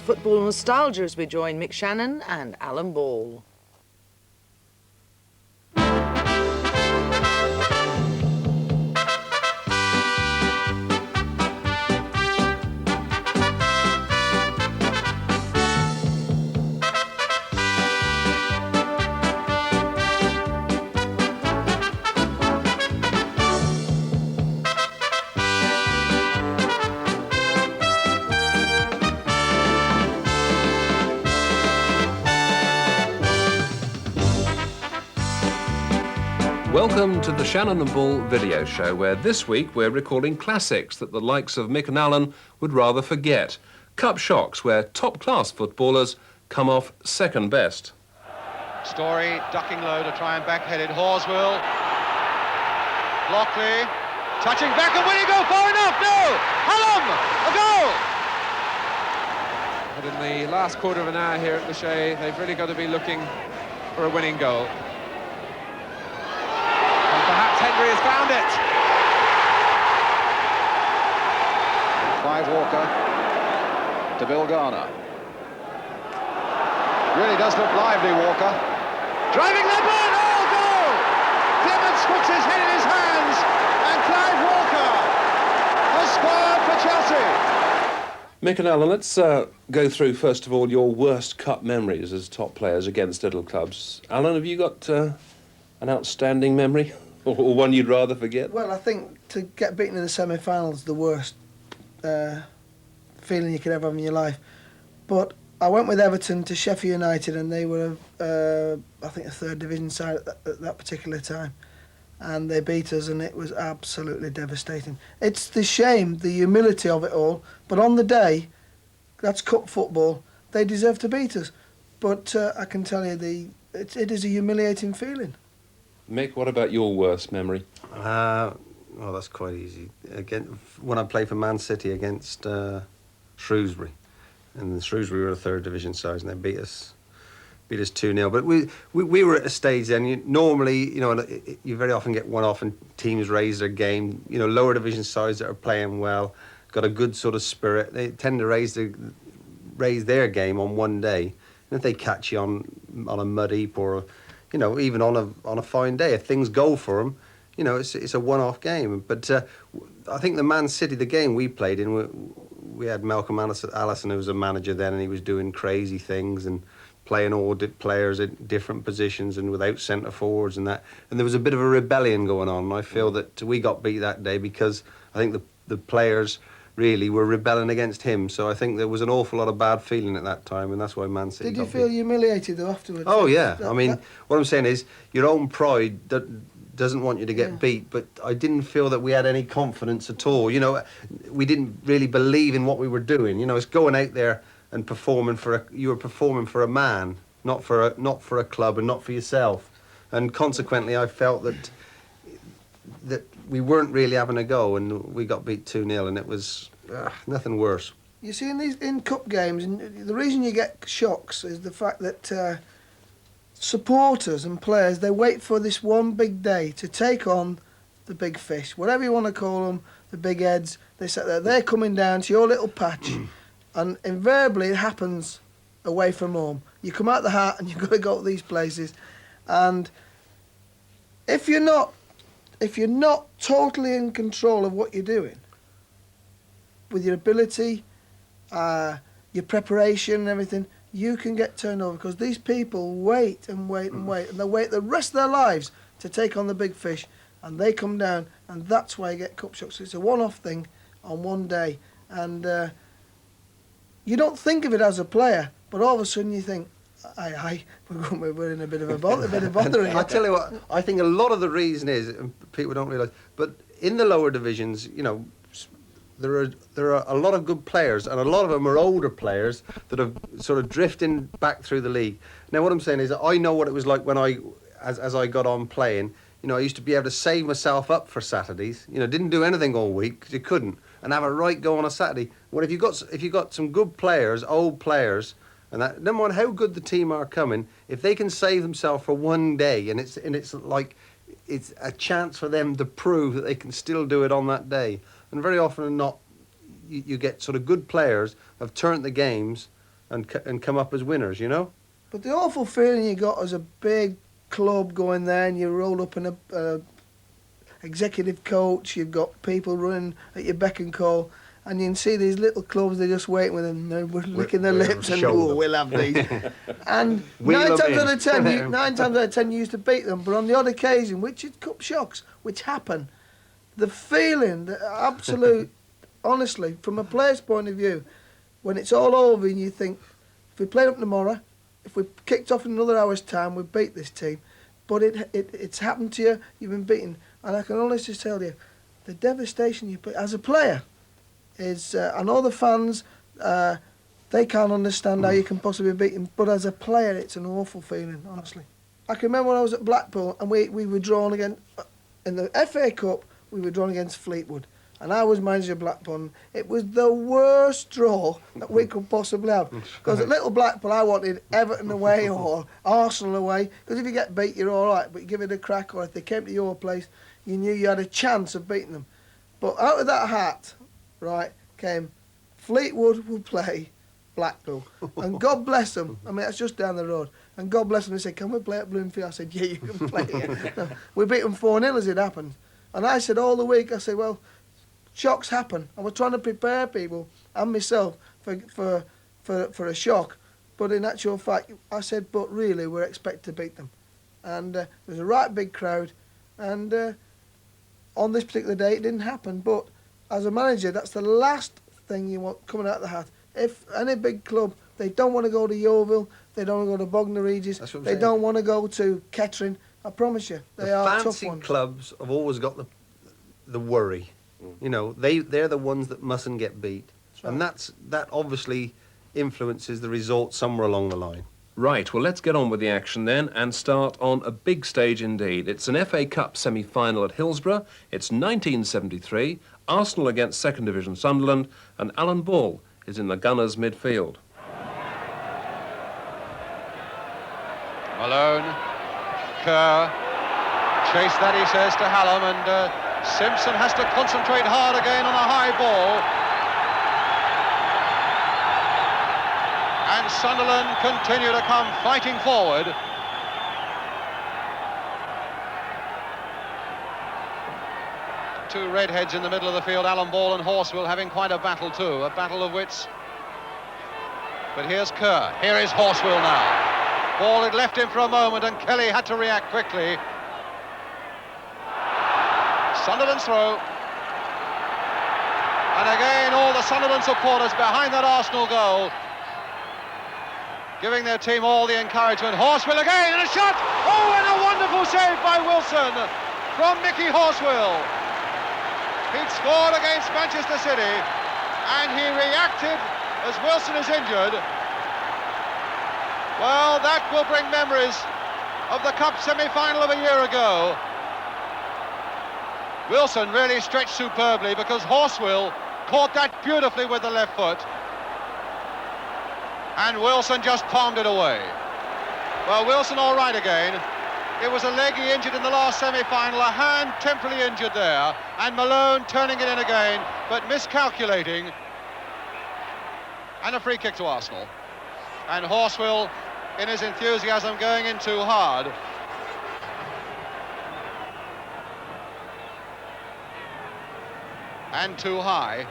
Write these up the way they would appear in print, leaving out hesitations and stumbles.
football nostalgia as we join Mick Channon and Alan Ball. Welcome to the Channon and Ball video show, where this week we're recalling classics that the likes of Mick and Alan would rather forget. Cup shocks where top-class footballers come off second best. Story ducking low to try and backhead it. Horswell. Lockley. Touching back and will he go far enough? No! Hallam! A goal! But in the last quarter of an hour here at Lachey, they've really got to be looking for a winning goal. Perhaps Henry has found it. Clive Walker to Bill Garner. Really does look lively, Walker. Driving the ball, oh, goal! Clements puts his head in his hands, and Clive Walker has scored for Chelsea. Mick and Alan, let's go through, first of all, your worst cup memories as top players against little clubs. Alan, have you got an outstanding memory? Or one you'd rather forget? Well, I think to get beaten in the semi-finals is the worst feeling you could ever have in your life. But I went with Everton to Sheffield United, and they were, I think, a third division side at that particular time. And they beat us, and it was absolutely devastating. It's the shame, the humility of it all. But on the day, that's cup football, they deserve to beat us. But I can tell you, it is a humiliating feeling. Mick, what about your worst memory? Well, that's quite easy. Again, when I played for Man City against Shrewsbury, and Shrewsbury were a third division side, and they beat us 2-0. But we were at a stage then. Normally, you very often get one off, and teams raise their game. Lower division sides that are playing well, got a good sort of spirit. They tend to raise their game on one day, and if they catch you on a mud heap or even on a fine day, if things go for them, it's a one-off game. But I think the Man City, the game we played in, we had Malcolm Allison, who was a manager then, and he was doing crazy things and playing all players in different positions and without centre forwards and that. And there was a bit of a rebellion going on. And I feel that we got beat that day because I think the players really were rebelling against him. So I think there was an awful lot of bad feeling at that time, and that's why Man City. Did you feel humiliated though afterwards? Oh yeah. What I'm saying is your own pride doesn't want you to get beat, but I didn't feel that we had any confidence at all. We didn't really believe in what we were doing. It's going out there and performing you were performing for a man, not for a club and not for yourself. And consequently, I felt that we weren't really having a go, and we got beat 2-0, and it was nothing worse. You see, in cup games, and the reason you get shocks is the fact that supporters and players, they wait for this one big day to take on the big fish, whatever you want to call them, the big heads. They sit there, they're coming down to your little patch, and invariably it happens away from home. You come out the hat and you've got to go to these places, and if you're not totally in control of what you're doing, with your ability, your preparation and everything, you can get turned over, because these people wait and wait and wait, and they wait the rest of their lives to take on the big fish, and they come down, and that's why you get cup shocks. It's a one-off thing on one day, and you don't think of it as a player, but all of a sudden you think, we're in a bit of bother here. I tell you what, I think a lot of the reason is, and people don't realise, but in the lower divisions, there are a lot of good players, and a lot of them are older players that have sort of drifting back through the league. Now, what I'm saying is, I know what it was like when as I got on playing. I used to be able to save myself up for Saturdays. Didn't do anything all week because you couldn't, and have a right go on a Saturday. Well, if you got some good players, old players. And that, no matter how good the team are coming, if they can save themselves for one day, and it's a chance for them to prove that they can still do it on that day. And very often not, you get sort of good players have turned the games and come up as winners, you know. But the awful feeling you got as a big club going there, and you roll up in a executive coach, you've got people running at your beck and call, and you can see these little clubs, they're just waiting with them, they're licking their lips and show oh, them. we'll have these. And Wheel nine 'em times in. out of 10, 9 times out of 10 you used to beat them, but on the odd occasion, which is cup shocks, which happen, the feeling, the absolute, honestly, from a player's point of view, when it's all over and you think, if we played up tomorrow, if we kicked off in another hour's time, we'd beat this team. But it's happened to you, you've been beaten. And I can honestly tell you, the devastation you put as a player is, I know the fans, they can't understand how you can possibly beat them, but as a player, it's an awful feeling, honestly. I can remember when I was at Blackpool and we were drawn against, in the FA Cup, we were drawn against Fleetwood. And I was manager of Blackpool. It was the worst draw that we could possibly have. Because at Little Blackpool, I wanted Everton away or Arsenal away. Because if you get beat, you're all right. But you give it a crack, or if they came to your place, you knew you had a chance of beating them. But out of that hat, right, came Fleetwood will play Blackpool. And God bless them. I mean, that's just down the road. And God bless them. They said, can we play at Bloomfield? I said, yeah, you can play here. No, we beat them 4-0 as it happened. And I said all the week, I said, well, shocks happen. I was trying to prepare people and myself for a shock. But in actual fact, I said, but really, we're expected to beat them. And there was a right big crowd. And on this particular day, it didn't happen. But as a manager, that's the last thing you want coming out of the hat. If any big club, they don't want to go to Yeovil, they don't want to go to Bognor Regis, they don't want to go to Kettering, I promise you, they are tough ones. The fancy clubs have always got the worry. You know, they're the ones that mustn't get beat. Right. And that obviously influences the result somewhere along the line. Right, well, let's get on with the action then and start on a big stage indeed. It's an FA Cup semi-final at Hillsborough. It's 1973, Arsenal against Second Division Sunderland, and Alan Ball is in the Gunners' midfield. Malone, Kerr, chase that, he says, to Hallam, and Simpson has to concentrate hard again on a high ball. And Sunderland continue to come fighting forward. Two redheads in the middle of the field, Alan Ball and Horswell, having quite a battle too, a battle of wits. But here's Kerr, here is Horswell now. Ball had left him for a moment and Kelly had to react quickly. Sunderland's throw. And again, all the Sunderland supporters behind that Arsenal goal, giving their team all the encouragement. Horswell again, and a shot! Oh, and a wonderful save by Wilson from Mickey Horswell. He'd scored against Manchester City, and he reacted as Wilson is injured. Well, that will bring memories of the Cup semi-final of a year ago. Wilson really stretched superbly because Horswell caught that beautifully with the left foot. And Wilson just palmed it away. Well, Wilson all right again. It was a leg he injured in the last semi-final, a hand temporarily injured there, and Malone turning it in again, but miscalculating. And a free kick to Arsenal. And Horswell, in his enthusiasm, going in too hard. And too high.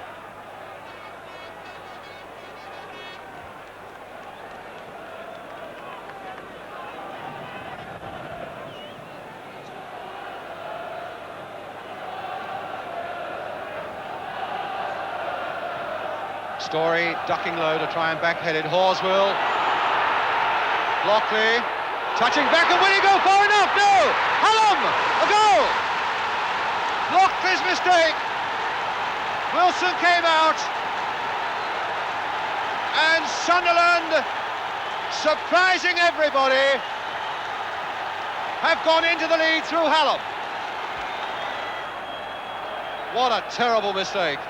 Story ducking low to try and backhead it. Horswell. Lockley touching back, and will he go far enough? No! Hallam! A goal! Lockley's mistake. Wilson came out. And Sunderland, surprising everybody, have gone into the lead through Hallam. What a terrible mistake.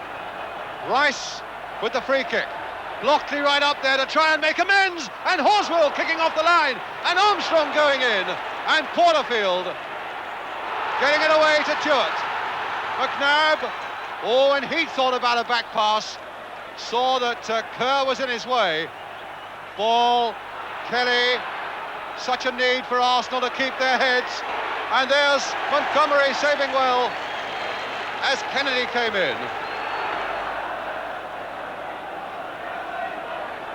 Rice with the free kick. Lockley right up there to try and make amends, and Horswell kicking off the line, and Armstrong going in, and Porterfield getting it away to Tuart. McNabb, oh, and he thought about a back pass, saw that Kerr was in his way, Ball, Kelly, such a need for Arsenal to keep their heads. And there's Montgomery saving well as Kennedy came in.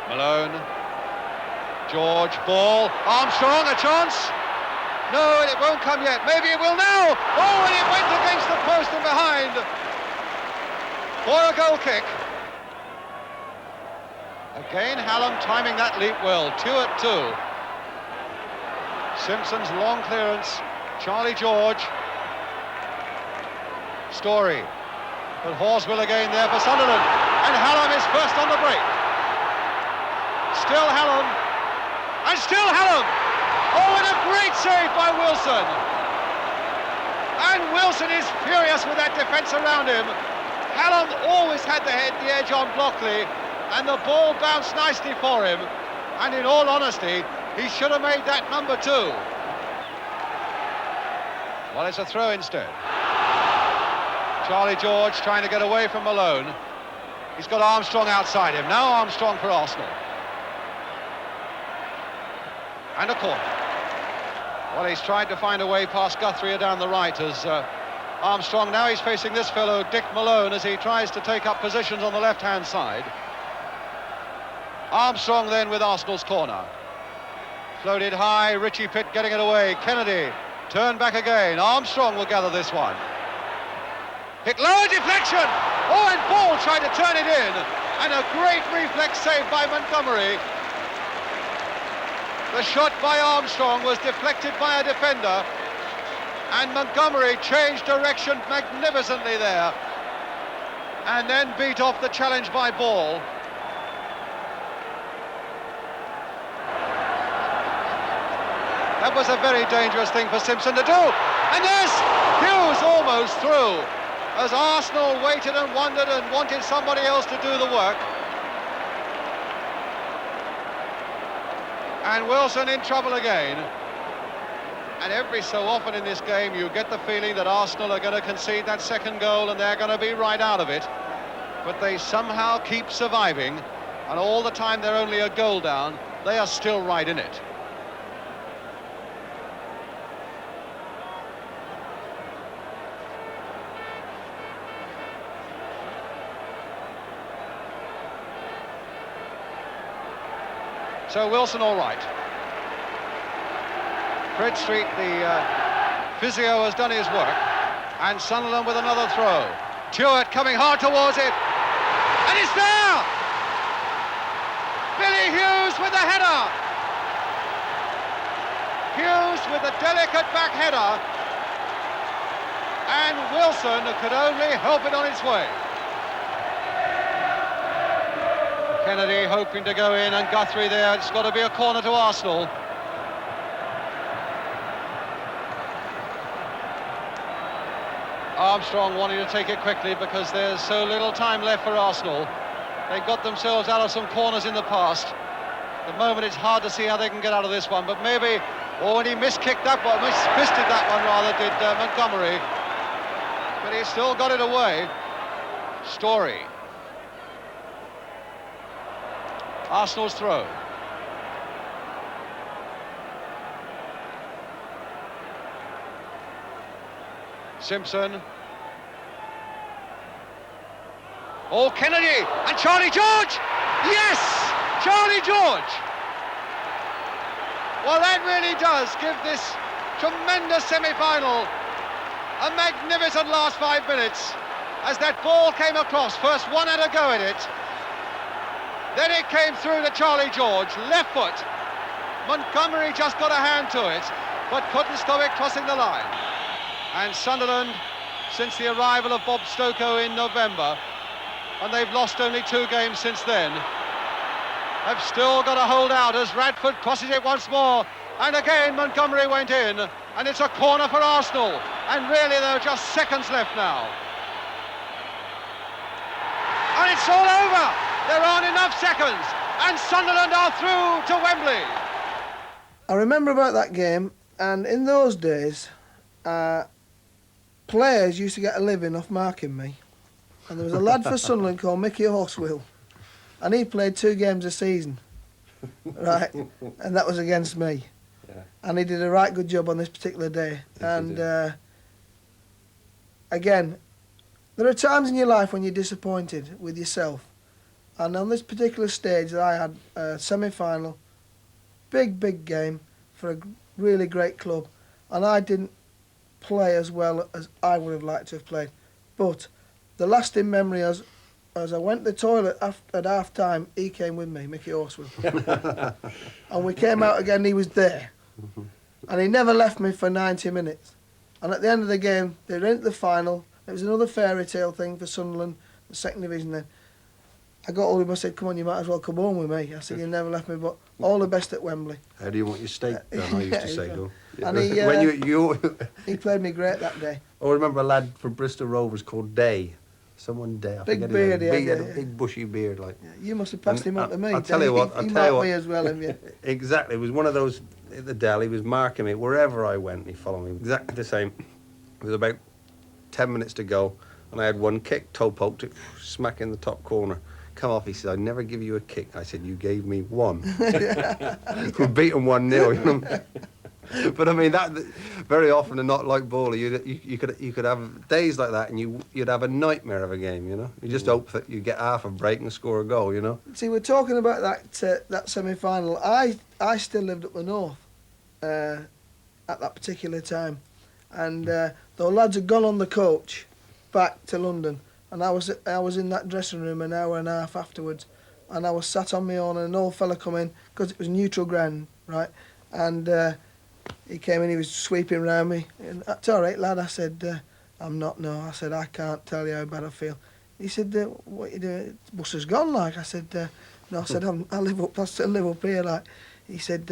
Malone, George, ball, Armstrong, a chance. No, it won't come yet. Maybe it will now. Oh, and it went against the post and behind for a goal kick. Again, Hallam timing that leap well. 2-2. Simpson's long clearance. Charlie George. Story. But Horswell again there for Sunderland. And Hallam is first on the break. Still Hallam. And still Hallam. Oh, and a great save by Wilson. And Wilson is furious with that defence around him. Hallam always had the edge on Blockley, and the ball bounced nicely for him. And in all honesty, he should have made that number 2. Well, it's a throw instead. Charlie George trying to get away from Malone. He's got Armstrong outside him. Now Armstrong for Arsenal. And a corner. Well, he's tried to find a way past Guthrie down the right as Armstrong. Now he's facing this fellow, Dick Malone, as he tries to take up positions on the left-hand side. Armstrong then with Arsenal's corner. Floated high, Richie Pitt getting it away. Kennedy, turn back again. Armstrong will gather this one. Hit low, deflection! Oh, and Ball tried to turn it in. And a great reflex save by Montgomery. The shot by Armstrong was deflected by a defender, and Montgomery changed direction magnificently there, and then beat off the challenge by Ball. That was a very dangerous thing for Simpson to do, and there's Hughes almost through, as Arsenal waited and wondered and wanted somebody else to do the work. And Wilson in trouble again. And every so often in this game you get the feeling that Arsenal are going to concede that second goal and they're going to be right out of it. But they somehow keep surviving, and all the time they're only a goal down, they are still right in it. So Wilson all right. Fred Street, the physio, has done his work. And Sunderland with another throw. Tuart coming hard towards it. And it's there! Billy Hughes with the header. Hughes with the delicate back header. And Wilson could only help it on its way. Kennedy hoping to go in, and Guthrie there. It's got to be a corner to Arsenal. Armstrong wanting to take it quickly because there's so little time left for Arsenal. They got themselves out of some corners in the past. At the moment it's hard to see how they can get out of this one, but maybe, and he miskicked that one, misfisted that one rather, did Montgomery. But he still got it away. Story. Arsenal's throw. Simpson. Oh, Kennedy and Charlie George! Yes! Charlie George! Well, that really does give this tremendous semi-final a magnificent last 5 minutes as that ball came across. First one had a go at it. Then it came through to Charlie George, left foot. Montgomery just got a hand to it, but couldn't stop it crossing the line. And Sunderland, since the arrival of Bob Stokoe in November, and they've lost only 2 games since then, have still got to hold out as Radford crosses it once more. And again, Montgomery went in, and it's a corner for Arsenal. And really, there are just seconds left now. And it's all over. There aren't enough seconds, and Sunderland are through to Wembley. I remember about that game, and in those days, players used to get a living off marking me. And there was a lad for Sunderland called Mickey Horswell, and he played 2 games a season. right? And that was against me. Yeah. And he did a right good job on this particular day. Yes, he And again, there are times in your life when you're disappointed with yourself. And on this particular stage, I had a semi-final, big game for a really great club, and I didn't play as well as I would have liked to have played. But the lasting memory as I went to the toilet at half time, he came with me, Mickey Horswell. And we came out again, he was there. And he never left me for 90 minutes. And at the end of the game, they went to the final. It was another fairy tale thing for Sunderland, the second division then. I got hold of him, I said, come on, you might as well come home with me. I said, you never left me, but all the best at Wembley. How do you want your steak done? I used to say, though. And he, when you he played me great that day. I remember a lad from Bristol Rovers called Day. Someone Day. I Big forget his beard, name. yeah, He had yeah. a big bushy beard, like. Yeah, you must have passed him on to me. I'll tell you what. He marked me as well, haven't you? Exactly. It was one of those at the deli. He was marking me wherever I went. He followed me exactly the same. It was about 10 minutes to go, and I had one kick, toe poked it, smack in the top corner. Come off. He said, "I'd never give you a kick." I said, "You gave me one." We beat him 1-0. You know? But I mean, that very often, and not like Bowler, you could have days like that, and you'd have a nightmare of a game. You know, you just hope that you get half a break and score a goal. You know. See, we're talking about that semi-final. I still lived up the north at that particular time, and the lads had gone on the coach back to London, and I was in that dressing room an hour and a half afterwards, and I was sat on my own, and an old fella come in because it was neutral ground, right, and. He came in, he was sweeping round me. And, "That's all right, lad." I said, "I'm not, no." I said, "I can't tell you how bad I feel." He said, "What you doing? The bus has gone, like." I said, "No." I said, I still live up here, like." He said,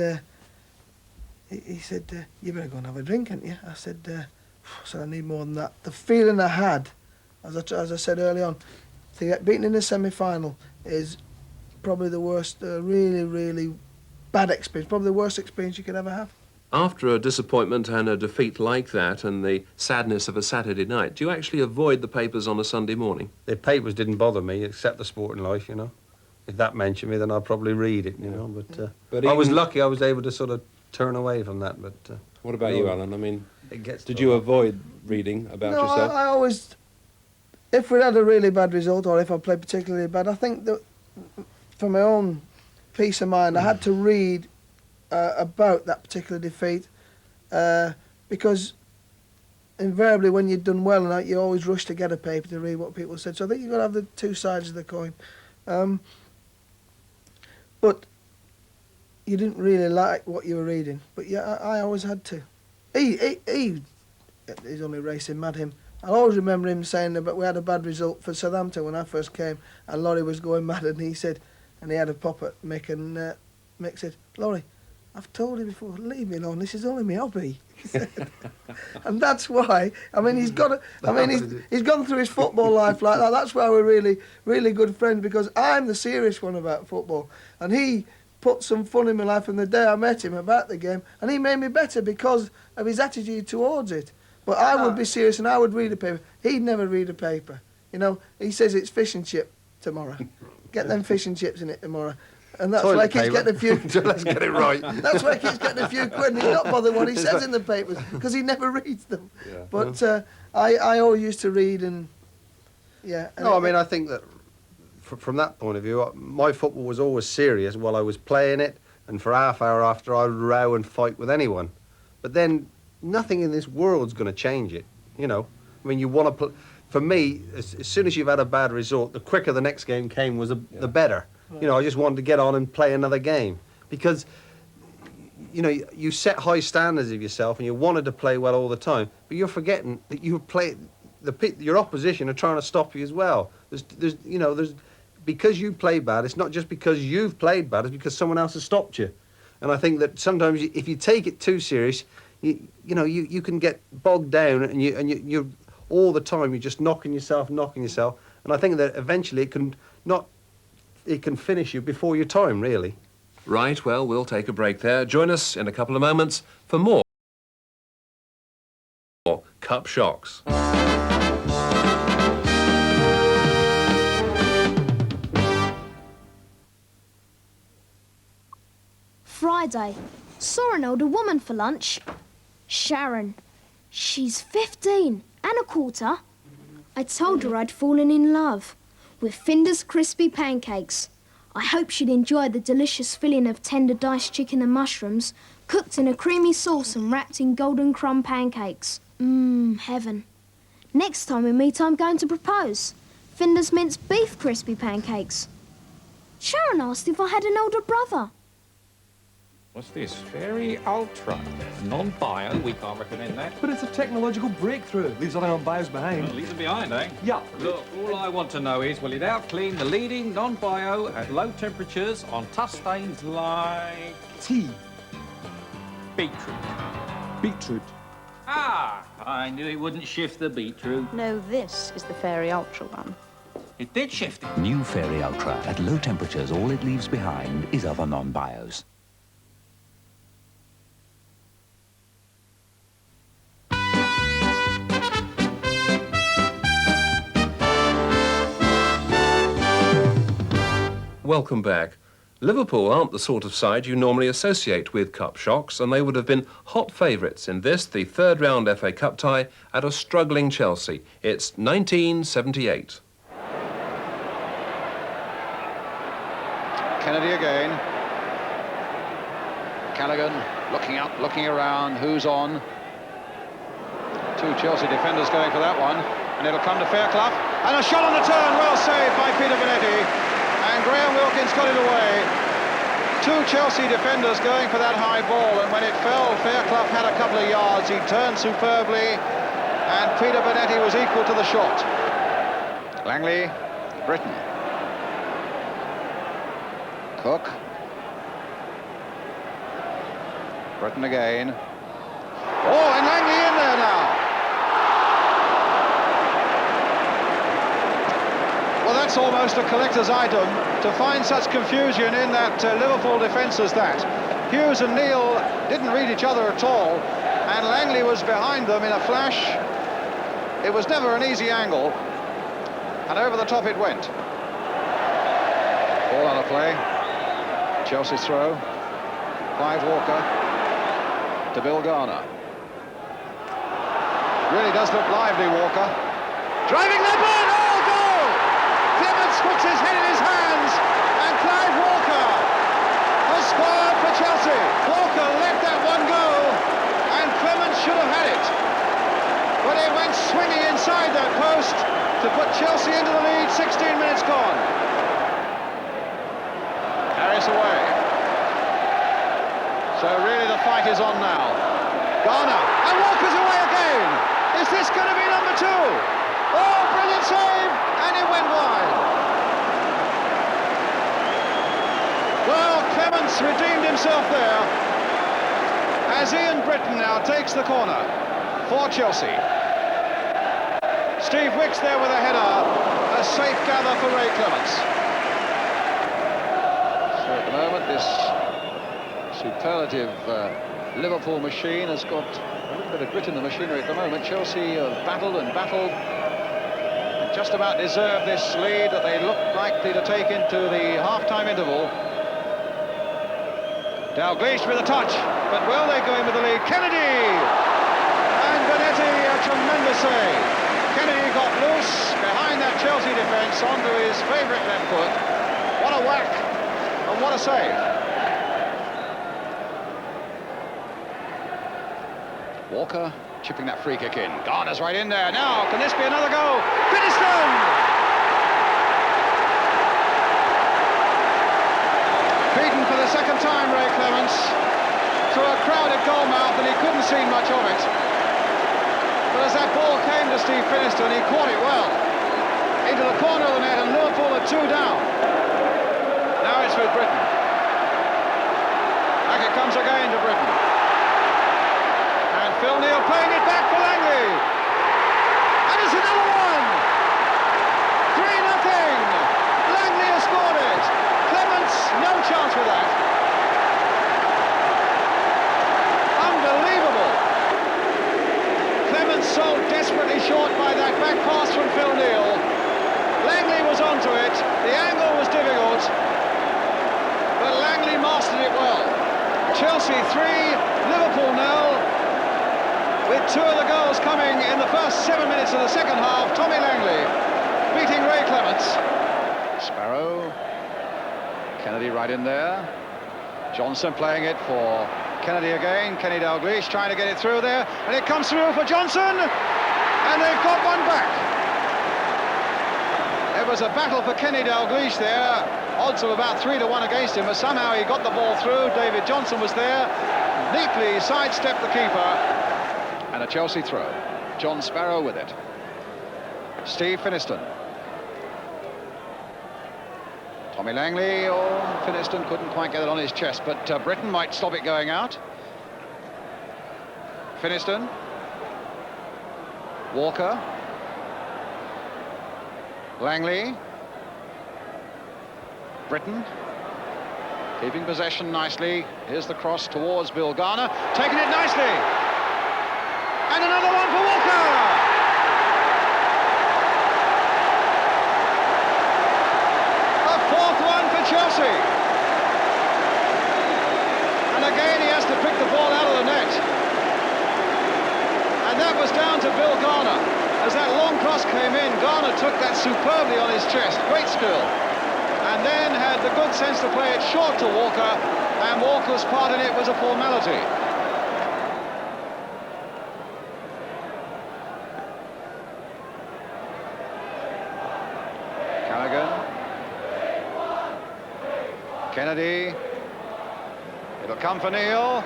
"You better go and have a drink, ain't you?" I said, "I need more than that." The feeling I had, as I said early on, to get beaten in the semi-final is probably the worst, really bad experience, probably the worst experience you could ever have. After a disappointment and a defeat like that and the sadness of a Saturday night, do you actually avoid the papers on a Sunday morning? The papers didn't bother me, except the Sporting Life. You know, if that mentioned me, then I'd probably read it. You know, but I was lucky. I was able to sort of turn away from that. But What about you, Alan? I mean, it gets. did you avoid reading about No, yourself? I always, if we had a really bad result or if I played particularly bad, I think that for my own peace of mind, I had to read about that particular defeat because invariably when you've done well and that, you always rush to get a paper to read what people said. So I think you've got to have the two sides of the coin. But you didn't really like what you were reading. But yeah, I always had to. He's only racing mad, him. I always remember him saying that we had a bad result for Southampton when I first came, and Laurie was going mad, and he said, and he had a pop at Mick, and Mick said, "Laurie, I've told you before, leave me alone, this is only my hobby." And that's why, I mean, he's gone through his football life like that. That's why we're really good friends, because I'm the serious one about football. And he put some fun in my life from the day I met him about the game, and he made me better because of his attitude towards it. But I would be serious and I would read a paper. He'd never read a paper. You know, he says it's fish and chip tomorrow. Get them fish and chips in it tomorrow. And that's why he keeps getting a few... Let's get it right. That's why he keeps getting a few quid, and he's not bothered what he says in the papers, because he never reads them. Yeah. But I always used to read, and yeah. And No, I mean, I think that from that point of view, my football was always serious while I was playing it, and for half hour after I would row and fight with anyone. But then nothing in this world's going to change it, you know. I mean, you want to play... For me, as soon as you've had a bad result, the quicker the next game came was the better. Right. You know, I just wanted to get on and play another game, because, you know, you set high standards of yourself and you wanted to play well all the time, but you're forgetting that your opposition are trying to stop you as well. There's because you play bad, it's not just because you've played bad, it's because someone else has stopped you. And I think that sometimes if you take it too serious, you can get bogged down, and you're all the time you're just knocking yourself, and I think that eventually it can finish you before your time, really. Right, well, we'll take a break there. Join us in a couple of moments for more Cup Shocks. Friday. Saw an older woman for lunch. Sharon. She's 15 and a quarter. I told her I'd fallen in love with Finder's crispy pancakes. I hoped she'd enjoy the delicious filling of tender diced chicken and mushrooms, cooked in a creamy sauce and wrapped in golden crumb pancakes. Heaven. Next time we meet, I'm going to propose. Finder's minced beef crispy pancakes. Sharon asked if I had an older brother. What's this? Fairy Ultra. Non-bio, we can't recommend that. But it's a technological breakthrough. Leaves other non-bios behind. Well, leaves them behind, eh? Yeah. Look, all I want to know is, will it out-clean the leading non-bio at low temperatures on tough stains like... Tea. beetroot? Beetroot. Ah, I knew it wouldn't shift the beetroot. No, this is the Fairy Ultra one. It did shift it. New Fairy Ultra. At low temperatures, all it leaves behind is other non-bios. Welcome back. Liverpool aren't the sort of side you normally associate with cup shocks, and they would have been hot favourites in this, the third round FA Cup tie, at a struggling Chelsea. It's 1978. Kennedy again. Callaghan looking up, looking around. Who's on? Two Chelsea defenders going for that one. And it'll come to Fairclough. And a shot on the turn. Well saved by Peter Bonetti. And Graham Wilkins got it away. Two Chelsea defenders going for that high ball. And when it fell, Fairclough had a couple of yards. He turned superbly. And Peter Bonetti was equal to the shot. Langley, Britton. Cook. Britton again. Oh, and Langley in there now. Well, that's almost a collector's item to find such confusion in that Liverpool defence as that. Hughes and Neal didn't read each other at all, and Langley was behind them in a flash. It was never an easy angle, and over the top it went. Ball out of play. Chelsea's throw. Clive Walker to Bill Garner. Really does look lively, Walker. Driving the ball! Oh, goal! Clements puts his head in his hands, and Clive Walker has scored for Chelsea. Walker let that one go, and Clements should have had it. But it went swinging inside that post to put Chelsea into the lead, 16 minutes gone. Harris away. So really the fight is on now. Garner, and Walker's away again. Is this going to be number two? Oh, brilliant save, and it went wide. Well, Clements redeemed himself there as Ian Britton now takes the corner for Chelsea. Steve Wicks there with a header, a safe gather for Ray Clements. So at the moment, this superlative Liverpool machine has got a little bit of grit in the machinery at the moment. Chelsea have battled and battled and just about deserved this lead that they look likely to take into the half-time interval. Dalglish with a touch, but will they go in with the lead? Kennedy! And Bonetti, a tremendous save. Kennedy got loose behind that Chelsea defence onto his favourite left foot. What a whack, and what a save. Walker chipping that free kick in. Garner's right in there. Now, can this be another goal? Finiston! Beaten for the second time, Ray Clements, through a crowded goalmouth, and he couldn't see much of it. But as that ball came to Steve Finiston, he caught it well. Into the corner of the net, and Liverpool are two down. Now it's with Britton. Back it comes again to Britton. Phil Neal playing it back for Langley. And it's another one. 3-0. Langley has scored it. Clements, no chance for that. Unbelievable. Clements so desperately short by that back pass from Phil Neal. Langley was onto it. The angle was difficult, but Langley mastered it well. Chelsea 3, Liverpool 0, with 2 of the goals coming in the first 7 minutes of the second half. Tommy Langley beating Ray Clements. Sparrow, Kennedy right in there. Johnson playing it for Kennedy again. Kenny Dalglish trying to get it through there, and it comes through for Johnson, and they've got one back. It was a battle for Kenny Dalglish there. Odds of about 3-1 against him, but somehow he got the ball through. David Johnson was there, neatly sidestepped the keeper, and a Chelsea throw. John Sparrow with it. Steve Finiston. Tommy Langley, Finiston couldn't quite get it on his chest, but Britton might stop it going out. Finiston. Walker. Langley. Britton. Keeping possession nicely. Here's the cross towards Bill Garner. Taking it nicely. And another one for Walker. Chelsea, and again he has to pick the ball out of the net, and that was down to Bill Garner. As that long cross came in, Garner took that superbly on his chest, great skill, and then had the good sense to play it short to Walker, and Walker's part in it was a formality. Kennedy, it'll come for Neil.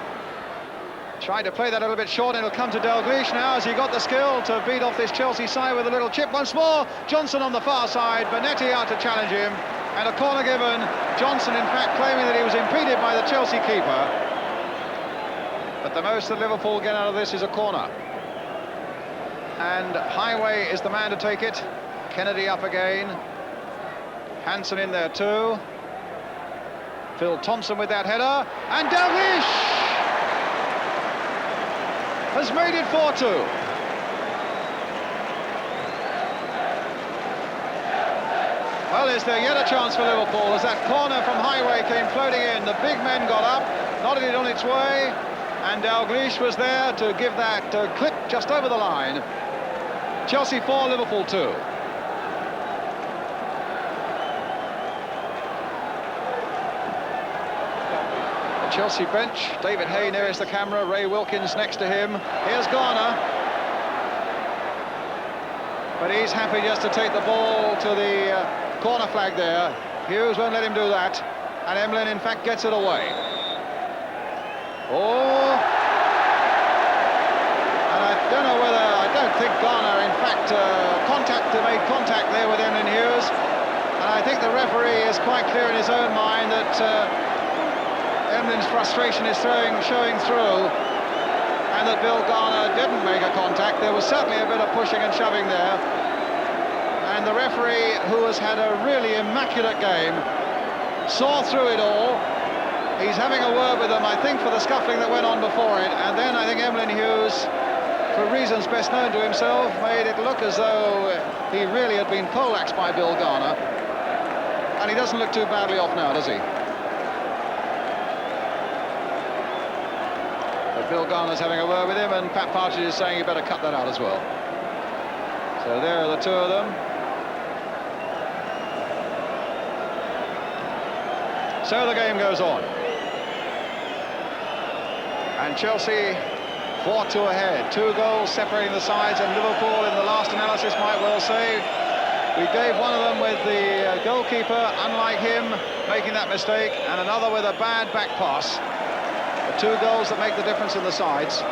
Tried to play that a little bit short, and it'll come to Dalglish now as he got the skill to beat off this Chelsea side with a little chip once more. Johnson on the far side, Bonetti out to challenge him, and a corner given. Johnson in fact claiming that he was impeded by the Chelsea keeper. But the most that Liverpool get out of this is a corner. And Highway is the man to take it. Kennedy up again. Hansen in there too. Phil Thompson with that header, and Dalglish has made it 4-2. Well, is there yet a chance for Liverpool as that corner from Highway came floating in? The big men got up, nodded it on its way, and Dalglish was there to give that clip just over the line. Chelsea 4, Liverpool 2. Chelsea bench, David Hay nearest the camera, Ray Wilkins next to him. Here's Garner. But he's happy just to take the ball to the corner flag there. Hughes won't let him do that. And Emlyn, in fact, gets it away. Oh! And I don't think Garner, in fact, made contact there with Emlyn Hughes. And I think the referee is quite clear in his own mind that Emlyn's frustration is showing through, and that Bill Garner didn't make a contact. There was certainly a bit of pushing and shoving there, and the referee, who has had a really immaculate game, saw through it all. He's having a word with them, I think, for the scuffling that went on before it, and then I think Emlyn Hughes, for reasons best known to himself, made it look as though he really had been poleaxed by Bill Garner, and he doesn't look too badly off now, does he? Bill Garner's having a word with him, and Pat Partridge is saying you better cut that out as well. So there are the two of them. So the game goes on. And Chelsea 4-2 ahead. 2 goals separating the sides, and Liverpool, in the last analysis, might well say we gave one of them with the goalkeeper, unlike him, making that mistake, and another with a bad back pass. 2 goals that make the difference in the sides.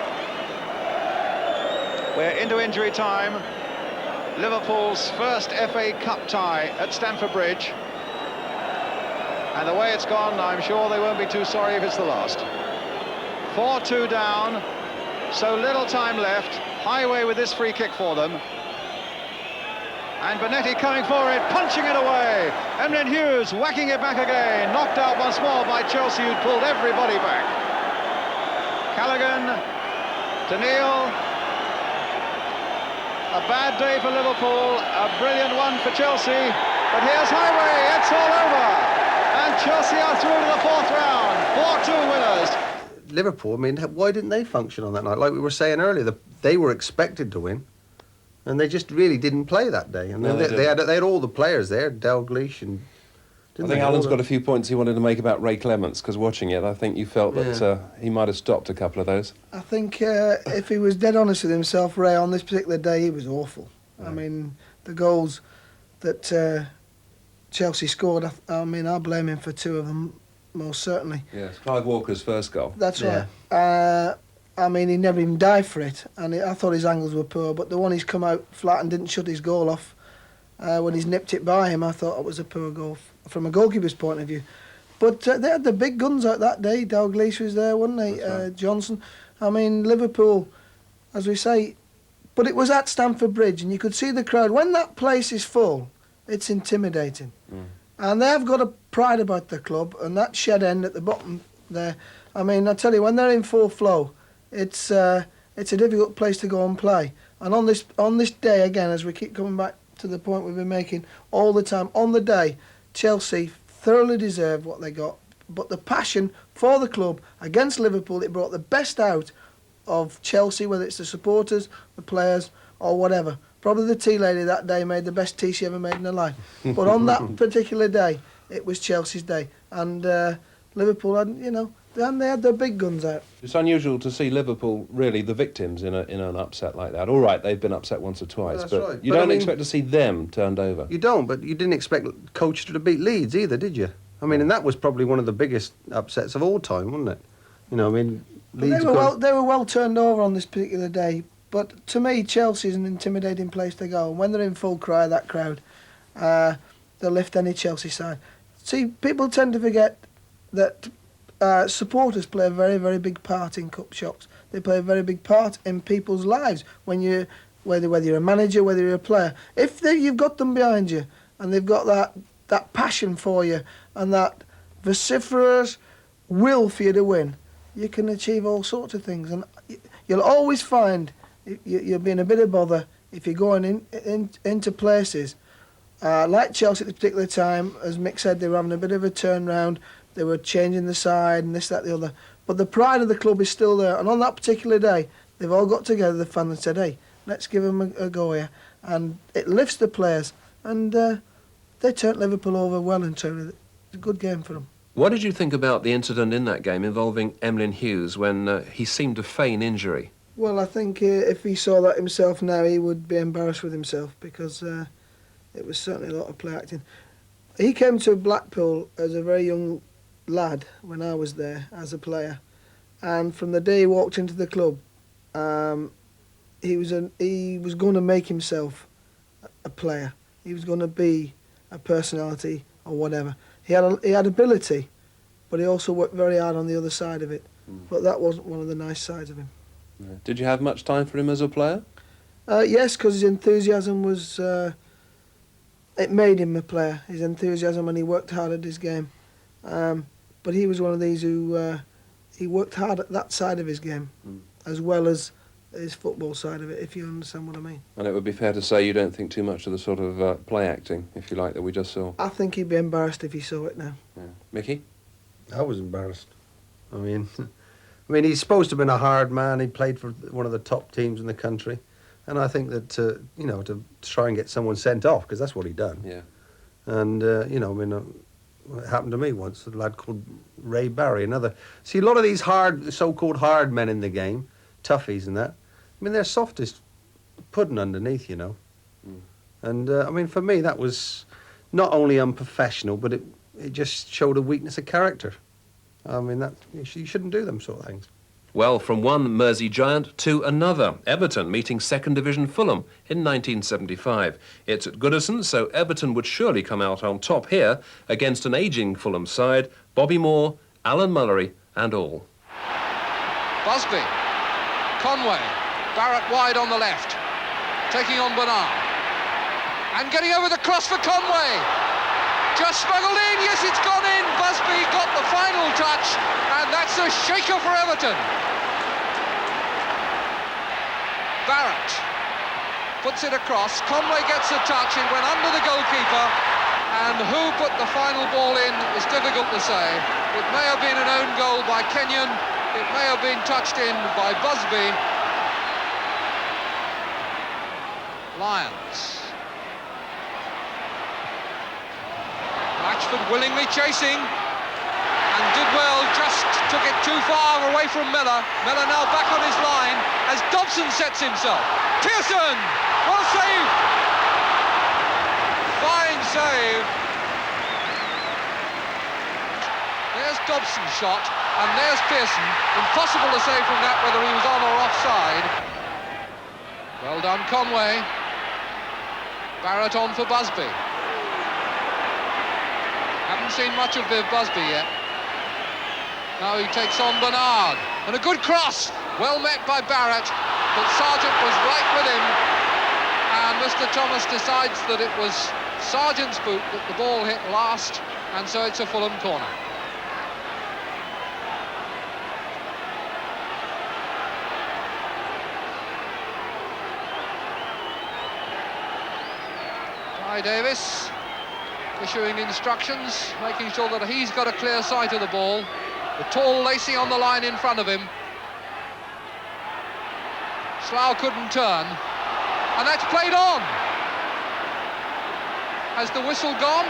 We're into injury time. Liverpool's first FA Cup tie at Stamford Bridge. And the way it's gone, I'm sure they won't be too sorry if it's the last. 4-2 down, so little time left. Highway with this free kick for them. And Bonetti coming for it, punching it away. Emlyn Hughes whacking it back again. Knocked out once more by Chelsea, who'd pulled everybody back. Callaghan to Neil. A bad day for Liverpool, a brilliant one for Chelsea. But here's Highway, it's all over. And Chelsea are through to the 4th round. 4-2 winners. Liverpool, I mean, why didn't they function on that night? Like we were saying earlier, they were expected to win, and they just really didn't play that day. And No, then they they had all the players there, Dalglish and... I think Alan's got a few points he wanted to make about Ray Clements, because watching it, I think you felt that he might have stopped a couple of those. I think if he was dead honest with himself, Ray, on this particular day, he was awful. Yeah. I mean, the goals that Chelsea scored, I mean, I'll blame him for 2 of them, most certainly. Yes, Clive Walker's first goal. That's right. I mean, he never even dived for it, and I thought his angles were poor, but the one he's come out flat and didn't shut his goal off, when he's nipped it by him, I thought it was a poor goal from a goalkeeper's point of view. But they had the big guns out that day. Dalglish was there, wasn't he? Right. Johnson. I mean, Liverpool, as we say, but it was at Stamford Bridge, and you could see the crowd. When that place is full, it's intimidating. And they have got a pride about the club, and that shed end at the bottom there. I mean, I tell you, when they're in full flow, it's a difficult place to go and play. And on this day, again, as we keep coming back to the point we've been making all the time, on the day, Chelsea thoroughly deserved what they got. But the passion for the club against Liverpool, it brought the best out of Chelsea, whether it's the supporters, the players, or whatever. Probably the tea lady that day made the best tea she ever made in her life. But on that particular day, it was Chelsea's day. And Liverpool had, and they had their big guns out. It's unusual to see Liverpool really the victims in an upset like that. All right, they've been upset once or twice, That's but right. you don't expect to see them turned over. You don't, but you didn't expect Colchester to beat Leeds either, did you? I mean, and that was probably one of the biggest upsets of all time, wasn't it? I mean, Leeds... They were well turned over on this particular day, but to me, Chelsea's an intimidating place to go. And when they're in full cry, that crowd, they'll lift any Chelsea side. See, people tend to forget that supporters play a very, very big part in cup shocks. They play a very big part in people's lives. When whether you're a manager, whether you're a player, if you've got them behind you and they've got that passion for you and that vociferous will for you to win, you can achieve all sorts of things. And you'll always find you're being a bit of bother if you're going into places like Chelsea at this particular time. As Mick said, they were having a bit of a turnaround. They were changing the side and this, that, the other. But the pride of the club is still there. And on that particular day, they've all got together, the fans, and said, hey, let's give them a go here. And it lifts the players. And they turned Liverpool over well and truly. It's a good game for them. What did you think about the incident in that game involving Emlyn Hughes when he seemed to feign injury? Well, I think if he saw that himself now, he would be embarrassed with himself because it was certainly a lot of play acting. He came to Blackpool as a very young lad when I was there as a player, and from the day he walked into the club, he was going to make himself a player. He was going to be a personality or whatever. He had ability, but he also worked very hard on the other side of it. But that wasn't one of the nice sides of him. Yeah. Did you have much time for him as a player? Yes, because his enthusiasm was... it made him a player, his enthusiasm, and he worked hard at his game. But he was one of these who he worked hard at that side of his game, as well as his football side of it, if you understand what I mean. And it would be fair to say you don't think too much of the sort of play acting, if you like, that we just saw. I think he'd be embarrassed if he saw it now. Yeah. Mickey? I was embarrassed. I mean, he's supposed to have been a hard man. He played for one of the top teams in the country. And I think that, to try and get someone sent off, because that's what he done. Yeah. And, it happened to me once, a lad called Ray Barry, another. See, a lot of these so-called hard men in the game, toughies and that, they're soft as pudding underneath, And, for me, that was not only unprofessional, but it just showed a weakness of character. You shouldn't do them sort of things. Well, from one Mersey giant to another, Everton meeting second division Fulham in 1975. It's at Goodison, so Everton would surely come out on top here against an ageing Fulham side, Bobby Moore, Alan Mullery and all. Busby, Conway, Barrett wide on the left, taking on Bernard, and getting over the cross for Conway. Just smuggled in, yes, it's gone in. Busby got the final touch, and that's a shaker for Everton. Barrett puts it across, Conway gets a touch, it went under the goalkeeper, and who put the final ball in is difficult to say. It may have been an own goal by Kenyon, It may have been touched in by Busby. Lions. Latchford willingly chasing and did well, just took it too far away from Miller. Miller now back on his line as Dobson sets himself. Pearson! What a save! Fine save. There's Dobson's shot and there's Pearson. Impossible to say from that whether he was on or offside. Well done, Conway. Barrett on for Busby. Haven't seen much of Viv Busby yet. Now he takes on Bernard. And a good cross. Well met by Barrett. But Sargent was right with him. And Mr. Thomas decides that it was Sargent's boot that the ball hit last. And so it's a Fulham corner. Davis issuing instructions, making sure that he's got a clear sight of the ball. The tall Lacey on the line in front of him. Slough couldn't turn, and that's played on. Has the whistle gone?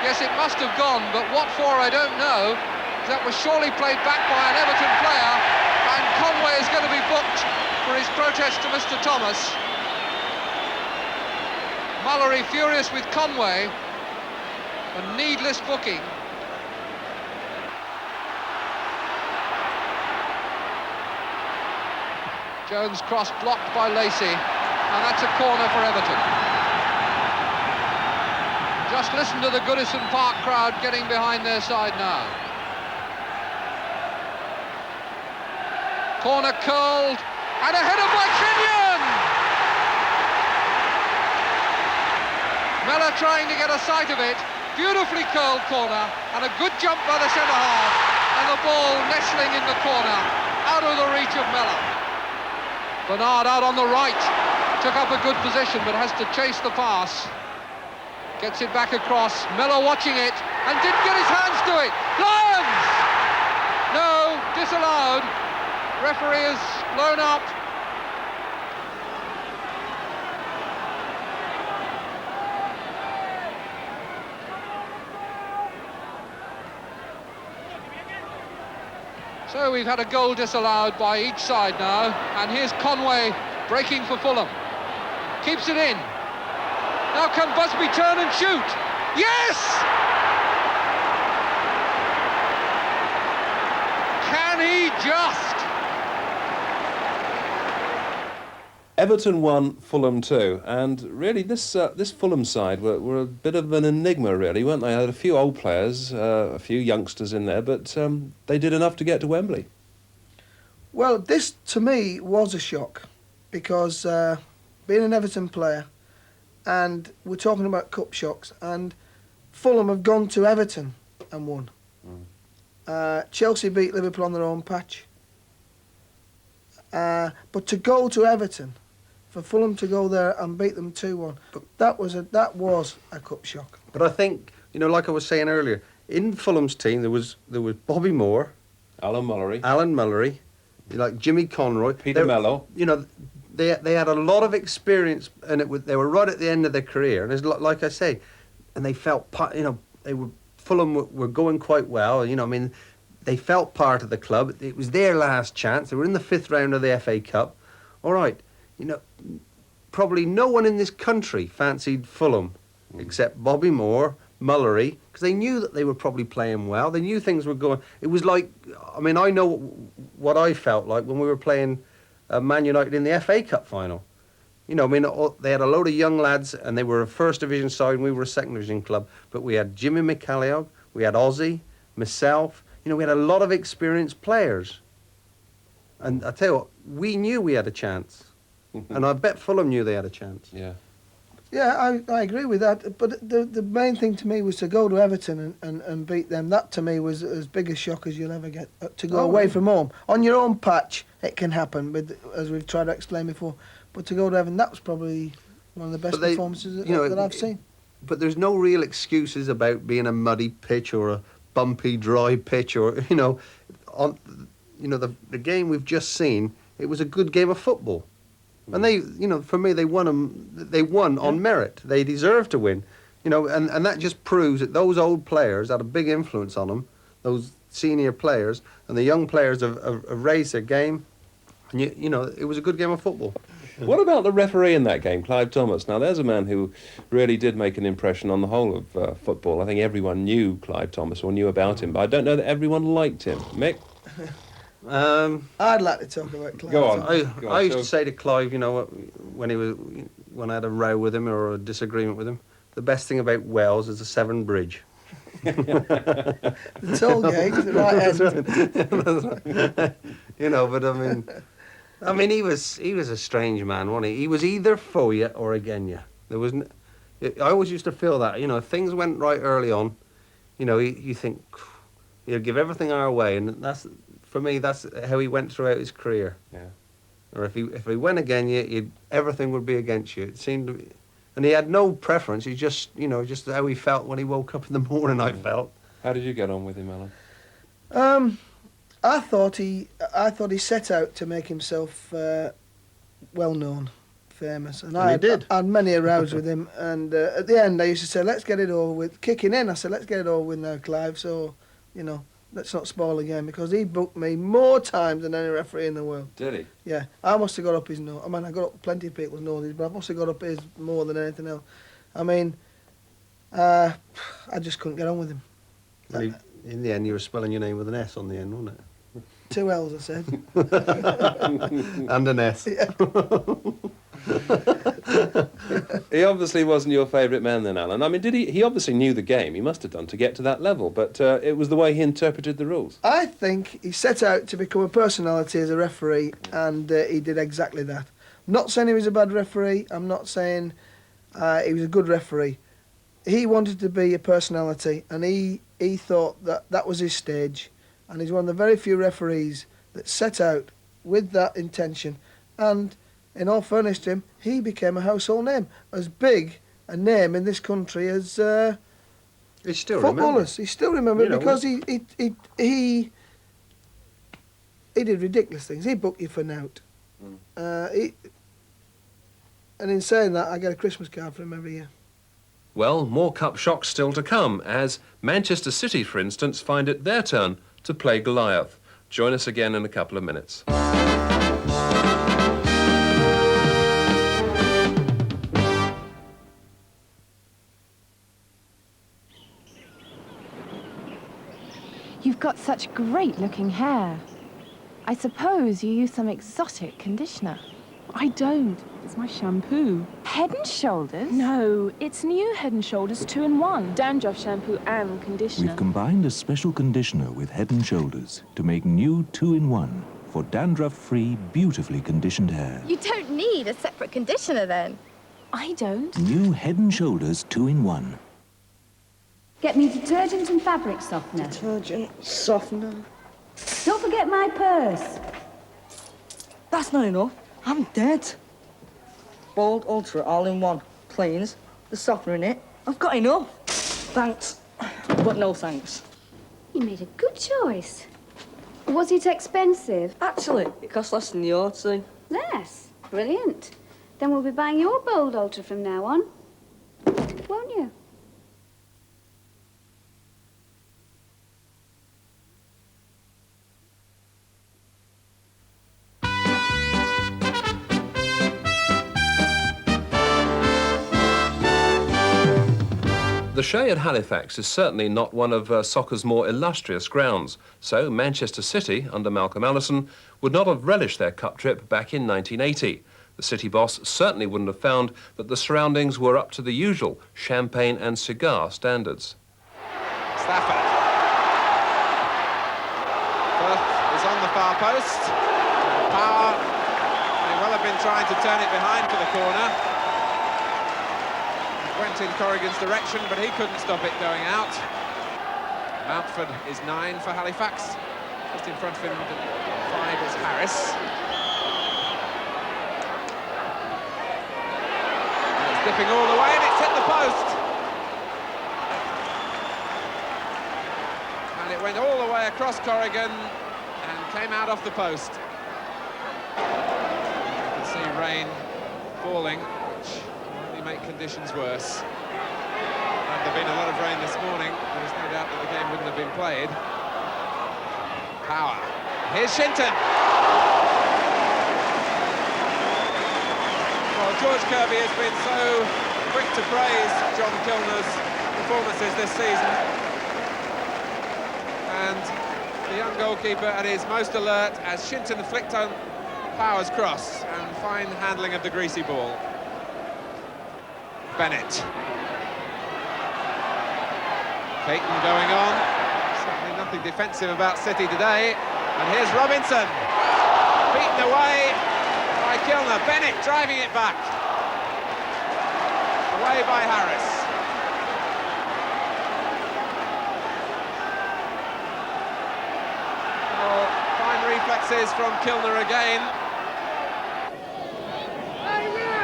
Yes, it must have gone, but what for I don't know. That was surely played back by an Everton player, and Conway is going to be booked for his protest to Mr. Thomas. Mullery furious with Conway. A needless booking. Jones cross blocked by Lacey, and that's a corner for Everton. Just listen to the Goodison Park crowd getting behind their side now. Corner curled, and a header by Kenyon! Miller trying to get a sight of it. Beautifully curled corner, and a good jump by the centre-half, and the ball nestling in the corner, out of the reach of Miller. Bernard out on the right, took up a good position, but has to chase the pass. Gets it back across, Miller watching it, and didn't get his hands to it. Lions! No, disallowed. Referee has blown up. So we've had a goal disallowed by each side now, and here's Conway breaking for Fulham. Keeps it in. Now can Busby turn and shoot? Yes! Can he just? Everton 1, Fulham 2, and really this Fulham side were a bit of an enigma, really, weren't they? They had a few old players, a few youngsters in there, but they did enough to get to Wembley. Well, this to me was a shock, because being an Everton player, and we're talking about cup shocks, and Fulham have gone to Everton and won. Chelsea beat Liverpool on their own patch. But to go to Everton, for Fulham to go there and beat them 2-1, that was a cup shock. But I think, you know, like I was saying earlier, in Fulham's team there was Bobby Moore, Alan Mullery, like Jimmy Conroy, Peter Mello. You know, they had a lot of experience, and they were right at the end of their career. And it's like I say, and they felt, you know, Fulham were going quite well. You know, I mean, they felt part of the club. It was their last chance. They were in the 5th round of the FA Cup. All right, you know, probably no one in this country fancied Fulham except Bobby Moore, Mullery, because they knew that they were probably playing well. They knew things were going. It was like, I mean, I know what I felt like when we were playing Man United in the FA Cup final. You know, I mean, they had a load of young lads, and they were a first division side, and we were a second division club. But we had Jimmy McCalliog, we had Ozzy, myself. You know, we had a lot of experienced players. And I tell you what, we knew we had a chance. And I bet Fulham knew they had a chance. Yeah. Yeah, I agree with that. But the main thing to me was to go to Everton and beat them. That to me was as big a shock as you'll ever get. To go away from home. On your own patch, it can happen, as we've tried to explain before. But to go to Everton, that was probably one of the best performances that I've seen. But there's no real excuses about being a muddy pitch or a bumpy, dry pitch, or, you know, you know, the game we've just seen, it was a good game of football. And they, you know, for me, they won on merit. They deserved to win. You know, and that just proves that those old players had a big influence on them, those senior players, and the young players have raised their game. And, you know, it was a good game of football. What about the referee in that game, Clive Thomas? Now, there's a man who really did make an impression on the whole of football. I think everyone knew Clive Thomas or knew about him, but I don't know that everyone liked him. Mick? I'd like to talk about Clive. Go on. I used to say to Clive, you know, when I had a row with him or a disagreement with him, the best thing about Wales is the Severn Bridge. The toll gate at the right end. You know, but I mean, he was a strange man, wasn't he? He was either for you or against you. There wasn't. I always used to feel that, you know, if things went right early on, you know, you think he'll give everything our way, and that's, for me, that's how he went throughout his career. Yeah. Or if he went against you, everything would be against you. It seemed to be, and he had no preference. He just, you know, just how he felt when he woke up in the morning. I felt. How did you get on with him, Alan? I thought he set out to make himself well known, famous, and I had many a rows with him. And at the end, I used to say, "Let's get it over with." Kicking in, I said, "Let's get it over with now, Clive." So, you know, let's not spoil the game, because he booked me more times than any referee in the world. Did he? Yeah, I must have got up his nose. I mean, I got up plenty of people's noses, but I must have got up his more than anything else. I mean, I just couldn't get on with him. And in the end, you were spelling your name with an S on the end, wasn't it? 2 L's, I said. And an S. Yeah. He obviously wasn't your favourite man then, Alan. I mean, did he? He obviously knew the game. He must have done to get to that level, but it was the way he interpreted the rules. I think he set out to become a personality as a referee, and he did exactly that. I'm not saying he was a bad referee. I'm not saying he was a good referee. He wanted to be a personality, and he thought that was his stage. And he's one of the very few referees that set out with that intention. And in all fairness to him, he became a household name, as big a name in this country as he's still footballers. He's still remembered, you know, because he did ridiculous things. He booked you for nout. And in saying that, I get a Christmas card from him every year. Well, more cup shocks still to come, as Manchester City, for instance, find it their turn to play Goliath. Join us again in a couple of minutes. You've got such great-looking hair. I suppose you use some exotic conditioner. I don't. It's my shampoo. Head and Shoulders? No, it's new Head & Shoulders 2-in-1. Dandruff shampoo and conditioner. We've combined a special conditioner with Head & Shoulders to make new 2-in-1 for dandruff-free, beautifully conditioned hair. You don't need a separate conditioner then. I don't. New Head & Shoulders 2-in-1. Get me detergent and fabric softener. Detergent, softener. Don't forget my purse. That's not enough. I'm dead. Bold Ultra all-in-one. Cleans. The softener in it. I've got enough. Thanks. But no thanks. You made a good choice. Was it expensive? Actually, it costs less than your two. Less? Brilliant. Then we'll be buying your Bold Ultra from now on. Won't you? The Shea at Halifax is certainly not one of soccer's more illustrious grounds, so Manchester City, under Malcolm Allison, would not have relished their cup trip back in 1980. The City boss certainly wouldn't have found that the surroundings were up to the usual champagne and cigar standards. Stafford. Firth is on the far post. Power may well have been trying to turn it behind for the corner. Went in Corrigan's direction, but he couldn't stop it going out. Mountford is 9 for Halifax. Just in front of him, 5 is Harris. And it's dipping all the way, and it's hit the post. And it went all the way across Corrigan, and came out off the post. You can see rain falling, which will only make conditions worse. Had there been a lot of rain this morning, there's no doubt that the game wouldn't have been played. Power. Here's Shinton. Well, George Kirby has been so quick to praise John Kilner's performances this season. And the young goalkeeper at his most alert as Shinton flicked on Power's cross, and fine handling of the greasy ball. Bennett. Caton going on. Certainly nothing defensive about City today. And here's Robinson. Beaten away by Kilner. Bennett driving it back. Away by Harris. Oh, fine reflexes from Kilner again.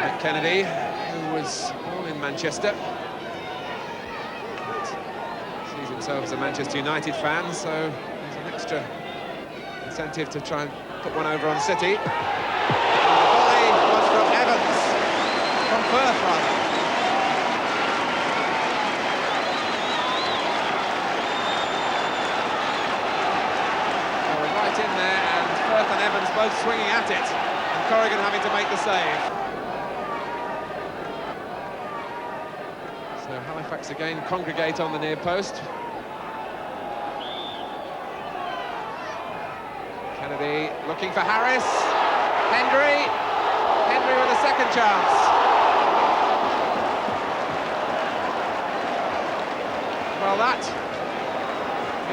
And Kennedy, who was born in Manchester, sees himself as a Manchester United fan, so there's an extra incentive to try and put one over on City. And the volley was from Evans, from Firth rather. Right in there, and Firth and Evans both swinging at it, and Corrigan having to make the save. So Halifax again congregate on the near post. Kennedy looking for Harris. Hendry with a second chance. Well, that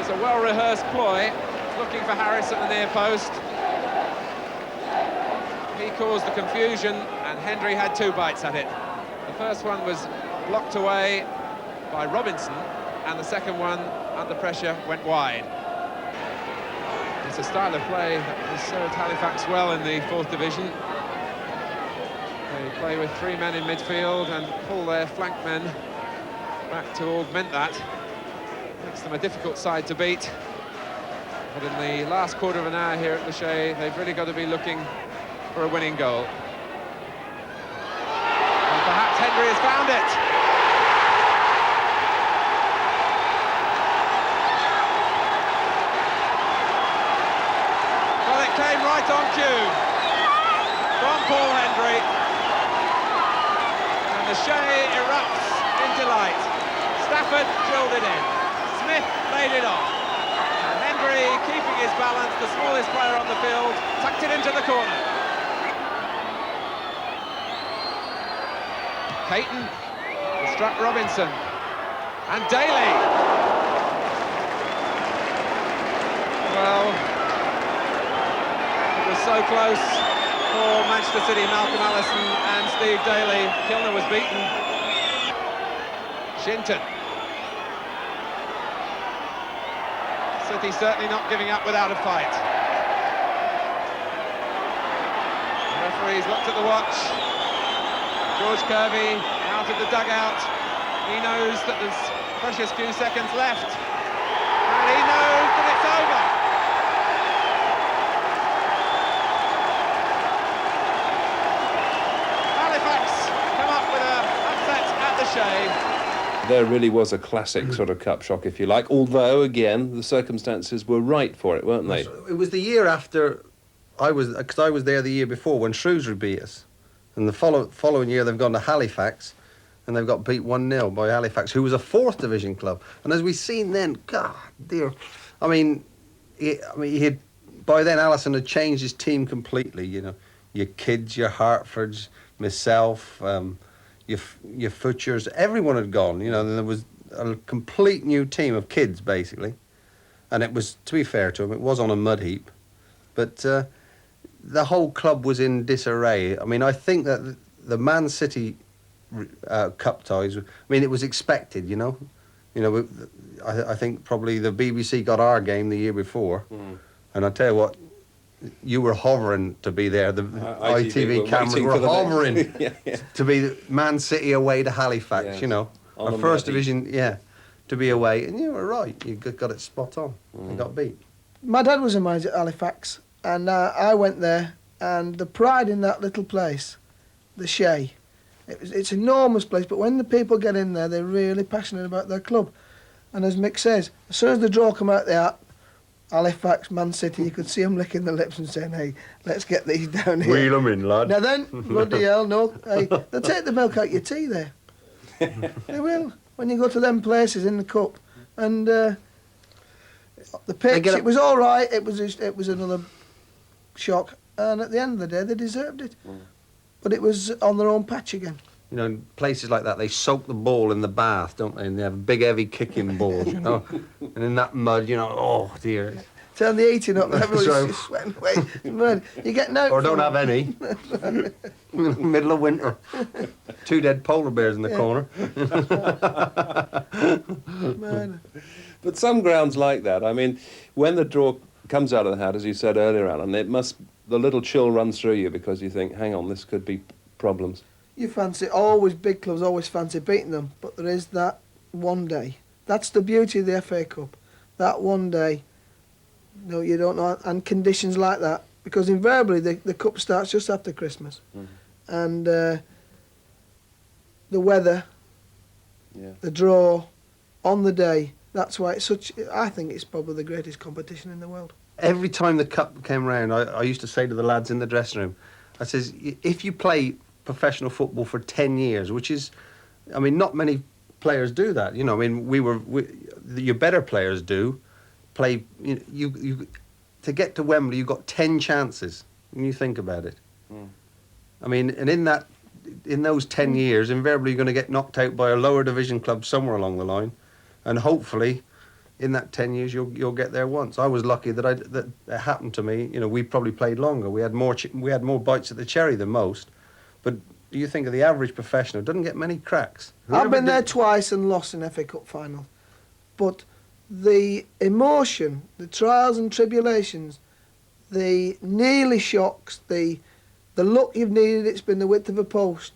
is a well-rehearsed ploy. Looking for Harris at the near post. He caused the confusion, and Hendry had two bites at it. The first one was blocked away by Robinson, and the second one, under pressure, went wide. It's a style of play that has served Halifax well in the 4th Division. They play with 3 men in midfield and pull their flank men back to augment that. Makes them a difficult side to beat. But in the last quarter of an hour here at the Shea, they've really got to be looking for a winning goal. And perhaps Hendry has found it. Well, it came right on cue from Paul Hendry. And the Shea erupts in delight. Stafford drilled it in. Smith laid it off. Keeping his balance, the smallest player on the field, tucked it into the corner. Caton struck Robinson, and Daly. Well, it was so close for Manchester City, Malcolm Allison and Steve Daly. Kilner was beaten. Shinton. City certainly not giving up without a fight. The referees looked at the watch. George Kirby out of the dugout. He knows that there's precious few seconds left. And he knows that it's over. Halifax come up with an upset at the Shea. There really was a classic sort of cup shock, if you like, although, again, the circumstances were right for it, weren't they? It was the year after because I was there the year before when Shrewsbury beat us. And the following year they've gone to Halifax and they've got beat 1-0 by Halifax, who was a 4th Division club. And as we've seen then, God, dear, I mean, by then Allison had changed his team completely, you know. Your kids, your Hertfords, myself, your Futures, everyone had gone, you know. And there was a complete new team of kids, basically. And it was, to be fair to him, it was on a mud heap. But the whole club was in disarray. I mean, I think that the Man City cup ties, I mean, it was expected, you know. You know, I think probably the BBC got our game the year before. And I tell you what, you were hovering to be there. The ITV cameras were hovering to be Man City away to Halifax, you know. Our 1st Division, to be away. And you were right, you got it spot on. They got beat. My dad was a manager at Halifax, and I went there, and the pride in that little place, the Shea, it's an enormous place, but when the people get in there, they're really passionate about their club. And as Mick says, as soon as the draw come out there, Halifax, Man City, you could see them licking their lips and saying, hey, let's get these down here. Wheel them in, lad. Now then, bloody hell, no. Hey, they'll take the milk out your tea there. They will, when you go to them places in the cup. And the pitch, it was all right, it was another shock. And at the end of the day, they deserved it. But it was on their own patch again. You know, places like that, they soak the ball in the bath, don't they? And they have big, heavy kicking balls, you know. And in that mud, you know, oh dear. Turn the heating up, everybody's just sweating away. Mud. You get no. Or don't have any. Middle of winter. 2 dead polar bears in the corner. Man. But some grounds like that, I mean, when the draw comes out of the hat, as you said earlier, Alan, the little chill runs through you because you think, hang on, this could be problems. You fancy, always big clubs always fancy beating them, but there is that one day. That's the beauty of the FA Cup. That one day, no, you don't know, and conditions like that, because invariably the cup starts just after Christmas, and the weather, the draw, on the day. That's why it's such. I think it's probably the greatest competition in the world. Every time the cup came round, I used to say to the lads in the dressing room, I says, if you play professional football for 10 years, which is, I mean, not many players do that. You know, I mean, your better players do play. You to get to Wembley, you got 10 chances when you think about it. I mean, and in those 10 years, invariably you're going to get knocked out by a lower division club somewhere along the line, and hopefully, in that 10 years, you'll get there once. I was lucky that it happened to me. You know, we probably played longer. We had more bites at the cherry than most. But do you think of the average professional, doesn't get many cracks? I've been there twice and lost an FA Cup final. But the emotion, the trials and tribulations, the nearly shocks, the luck you've needed, it's been the width of a post.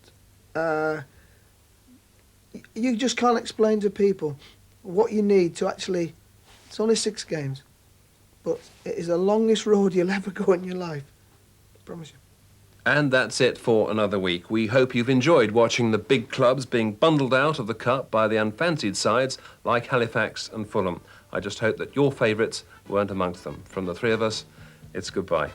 You just can't explain to people what you need to actually. It's only 6 games, but it is the longest road you'll ever go in your life. I promise you. And that's it for another week. We hope you've enjoyed watching the big clubs being bundled out of the cup by the unfancied sides like Halifax and Fulham. I just hope that your favourites weren't amongst them. From the 3 of us, it's goodbye.